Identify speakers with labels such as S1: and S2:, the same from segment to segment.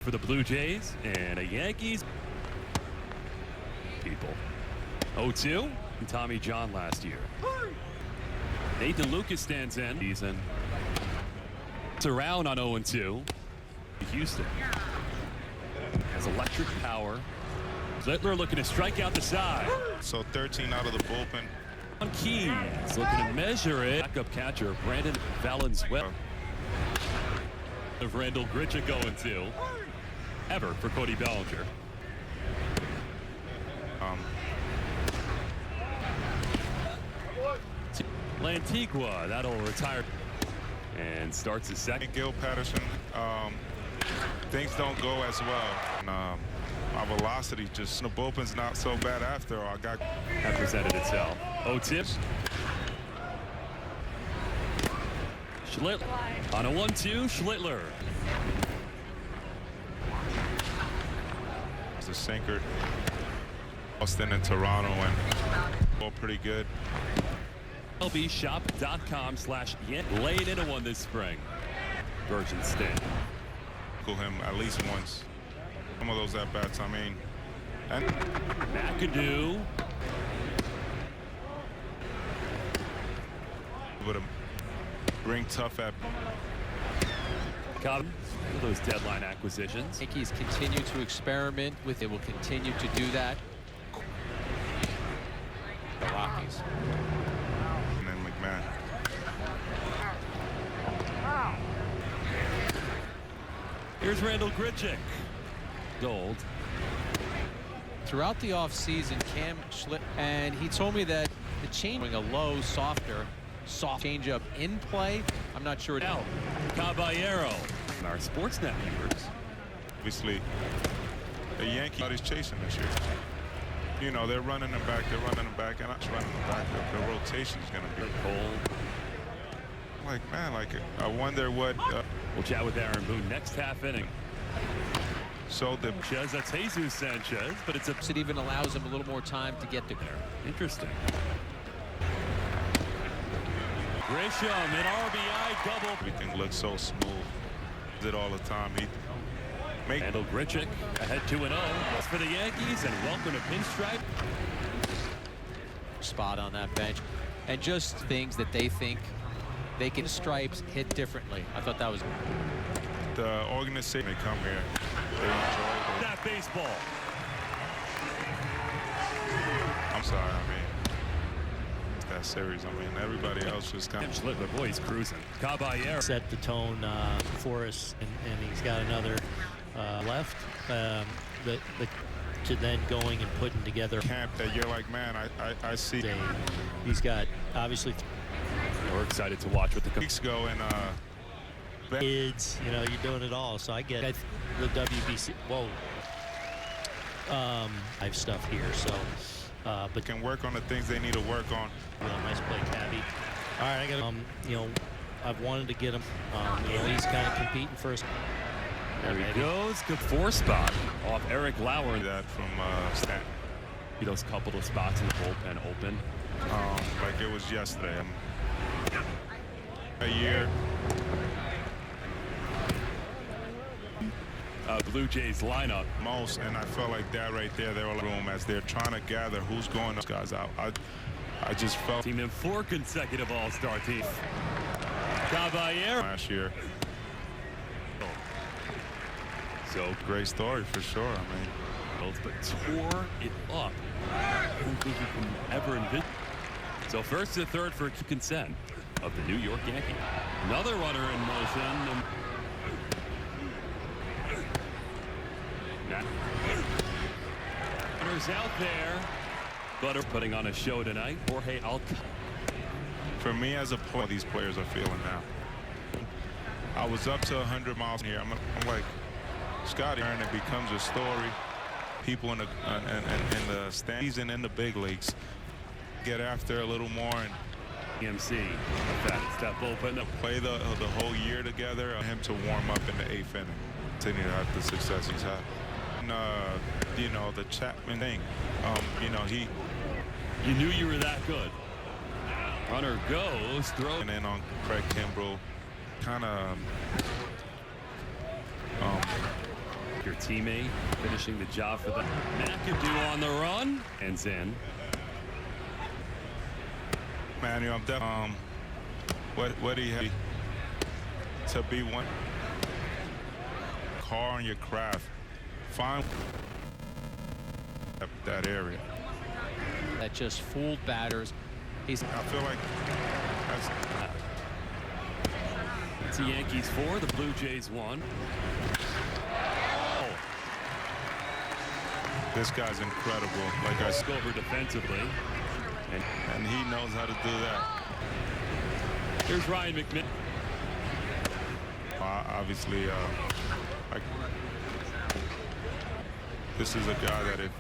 S1: For the Blue Jays and a Yankees people. 0-2 and Tommy John last year. Nathan Lucas stands in. Season. It's around on 0-2. Houston has electric power. Littler looking to strike out the side.
S2: So 13 out of the bullpen.
S1: On Keys looking to measure it. Backup catcher Brandon Valenzuela. Of Randall Grichuk 0-2. Ever for Cody Bellinger. Lantigua, that'll retire and starts his second.
S2: Gil Patterson, things don't go as well. And, my velocity just, the bullpen's not so bad after all. That
S1: presented itself. Tips. Schlittler on a 1-2. Schlittler.
S2: It's a sinker. Austin and Toronto and all pretty good.
S1: MLBshop.com/Yankees. Laid into one this spring. Virgin State.
S2: Cool him at least once. Some of those at bats, I mean. And
S1: McAdoo.
S2: Able to bring tough at.
S1: Those deadline acquisitions.
S3: Yankees continue to experiment with it. Will continue to do that. The Rockies.
S2: And then McMahon.
S1: Here's Randall Grichuk. Gold.
S3: Throughout the offseason, Cam Schlitt, and he told me that the changing a low, soft changeup in play. I'm not sure.
S1: Out. Caballero. And our Sportsnet viewers.
S2: Obviously, the Yankees chasing this year. You know, they're running them back, and I'm just running them back. The rotation's going to be
S1: cold.
S2: Like, man, I wonder what.
S1: We'll chat with Aaron Boone next half inning.
S2: So
S1: that's Jesus Sanchez, but it
S3: even allows him a little more time to get to there.
S1: Interesting. Grisham, an RBI double.
S2: Everything looks so smooth. Did all the time.
S1: Randall Grichuk ahead 2-0 for the Yankees, and welcome to Pinstripe.
S3: Spot on that bench, and just things that they think they can stripes hit differently. I thought that was
S2: the organization. They come here, they enjoy
S1: that baseball.
S2: I'm sorry, I mean that series. I mean everybody else just kind of.
S1: Schlittler, boy, he's cruising. Caballero
S4: set the tone for us, and he's got another left. To then going and putting together
S2: camp that you're like, man, I see.
S4: He's got obviously.
S1: We're excited to watch what the
S2: weeks ago and
S4: kids, you know, you're doing it all. So I get the WBC. Whoa. I have stuff here, so but
S2: can work on the things they need to work on.
S4: Nice play, Cabby. All right, I got you know, I've wanted to get him. You know, he's kind of competing first.
S1: There he goes. Good 4 spot off Eric Lauer.
S2: That from Stanton.
S1: Those couple of spots in the bullpen open.
S2: Like it was yesterday. A year.
S1: Blue Jays lineup.
S2: Most, and I felt like that right there. They were in the room as they're trying to gather who's going those guys out. I just felt.
S1: Team in 4 consecutive All-Star teams. Caballero.
S2: Last year.
S1: So
S2: great story for sure. I mean,
S1: but tore it up. I don't think you can ever envision. So first to third for consent of the New York Yankees. Another runner in motion. Runners out there. Butter putting on a show tonight. Jorge Alcantara.
S2: For me as a player, these players are feeling now. I was up to 100 miles here. I'm like, Scotty, and it becomes a story. People in the stands and in the big leagues get after a little more and
S1: EMC step open up.
S2: Play the whole year together. Him to warm up in the 8th inning. Continue to have the success he's had. And, you know, the Chapman thing. You know, you
S1: knew you were that good. Runner goes, throw.
S2: And then on Craig Kimbrell, kind of
S1: Your teammate finishing the job for the McAdoo on the run. Ends in.
S2: Manuel, I'm definitely what do you have to be one car on your craft? Find that area.
S3: That just fooled batters.
S2: I feel like that's
S1: It's the Yankees 4, the Blue Jays 1.
S2: this guy's incredible. Like I said,
S1: Over defensively.
S2: and he knows how to do that.
S1: Here's Ryan McMahon.
S2: Obviously, like this is a guy that if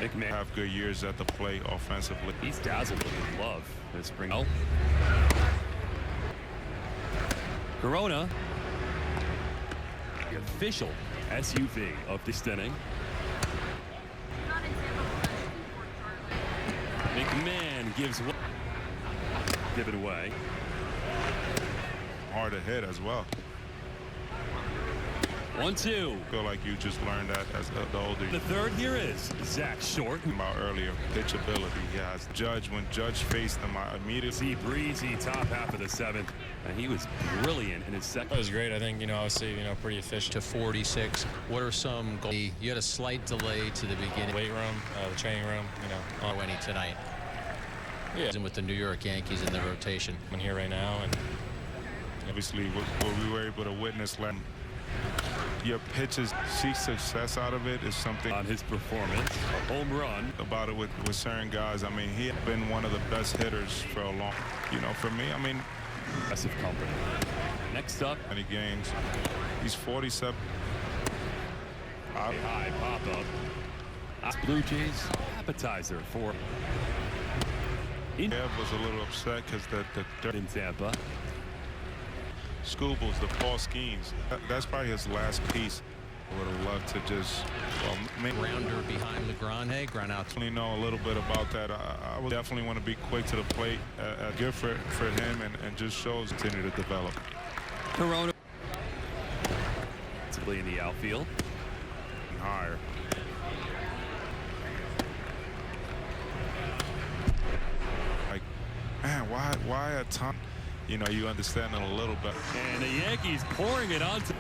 S1: McMahon
S2: have good years at the plate offensively.
S1: He's dazzled with love this spring. Oh. Corona, the official SUV of this inning. McMahon gives it away.
S2: Hard to hit as well.
S1: 1-2.
S2: Feel like you just learned that as the older
S1: The third here is Zach Short.
S2: about earlier pitch ability. He has Judge. When Judge faced him, I immediately
S1: See breezy top half of the seventh, and he was brilliant in his second.
S5: That was great. I think, obviously, pretty efficient.
S3: To 46. What are some goals? You had a slight delay to the beginning.
S5: Weight room, the training room,
S3: Or any tonight.
S5: Yeah.
S3: And with the New York Yankees in the rotation.
S5: I'm here right now, and
S2: obviously what we were able to witness. Your pitches, see success out of it is something
S1: On his performance, a home run.
S2: about it with certain guys. I mean, he had been one of the best hitters for a long. For me, I mean,
S1: Impressive company. Next up,
S2: many games. He's 47.
S1: a high pop-up. Blue Jays appetizer for
S2: Ev was a little upset because the
S1: in Tampa.
S2: Scoobles, the Paul Skeens, that's probably his last piece. Would have loved to just,
S3: Grounder behind LeGrand. Ground out.
S2: definitely know a little bit about that. I would definitely want to be quick to the plate. Good for him and just shows continue to develop.
S1: Corona. In the outfield.
S2: And higher. Like, man, why a ton? You understand it a little bit.
S1: And the Yankees pouring it onto.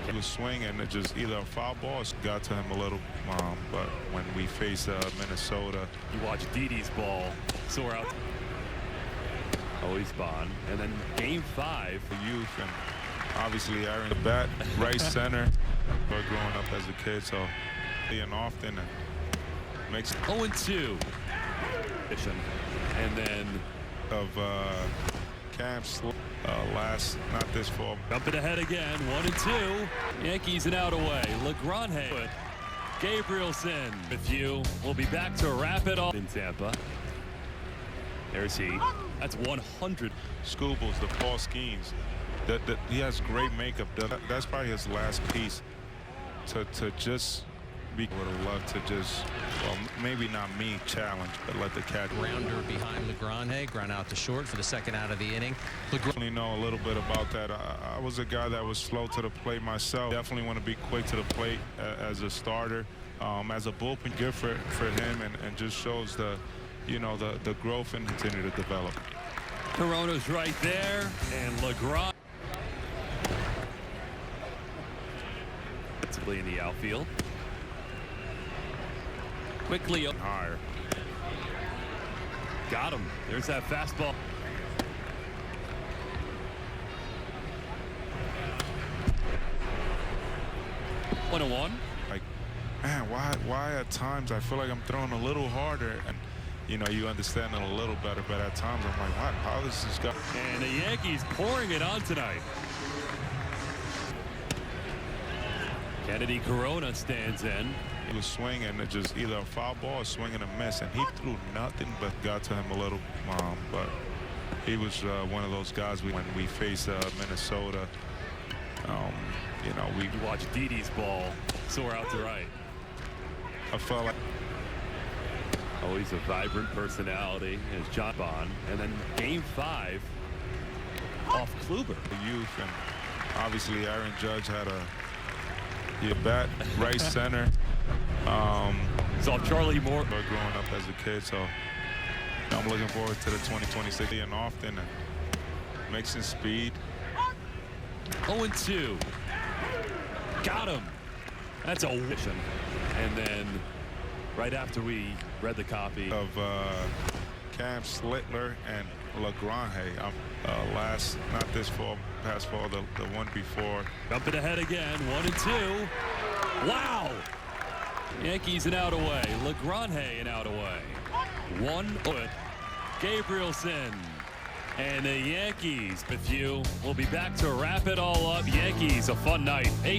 S2: He was swinging, it just either a foul ball got to him a little. But when we face Minnesota,
S1: You watch Didi's ball soar out. Always Bond. And then game 5.
S2: the youth and obviously Aaron the bat, right center. But growing up as a kid, so being often and makes
S1: 0-2. And then
S2: of camps last, not this fall.
S1: jumping ahead again. 1-2. Yankees an out away. LeGrand. Gabrielson with you. We'll be back to wrap it all in Tampa. There's he. That's 100.
S2: Scoobles, the Paul Skeens, he has great makeup. That's probably his last piece. To just be would have loved to just, well, maybe not me challenge, but let the cat.
S3: Grounder behind LeGrand. Ground out to short for the second out of the inning.
S2: Definitely know a little bit about that. I was a guy that was slow to the plate myself. Definitely want to be quick to the plate as a starter, as a bullpen. Good for him and just shows the growth and continue to develop.
S1: Corona's right there, and LeGrand in the outfield. Quickly up
S2: Higher.
S1: got him. There's that fastball. One and one.
S2: Like, man, why at times I feel like I'm throwing a little harder and you understand it a little better, but at times I'm like, what? How does this go?
S1: And the Yankees pouring it on tonight. Kennedy Corona stands in.
S2: He was swinging, it just either a foul ball or swing and a miss, and he threw nothing but got to him a little. But he was one of those guys when we faced Minnesota. We
S1: You watch Didi's ball soar out to right.
S2: I felt like
S1: Always a vibrant personality is John Bond. And then game 5 off Kluber.
S2: the youth and Obviously, Aaron Judge had a bat right center.
S1: Saw Charlie Moore
S2: Growing up as a kid, so I'm looking forward to the 2026 and often and mixing speed.
S1: 0-2. Got him. That's a mission. And then right after we read the copy
S2: Of Cam Slittler and LaGrange. Not this fall, past fall, the one before.
S1: jumping ahead again. 1-2. Wow. Yankees an out away. LaGrange an out away. 1 foot. Gabrielson. And the Yankees, with you, will be back to wrap it all up. Yankees, a fun night. 8-1.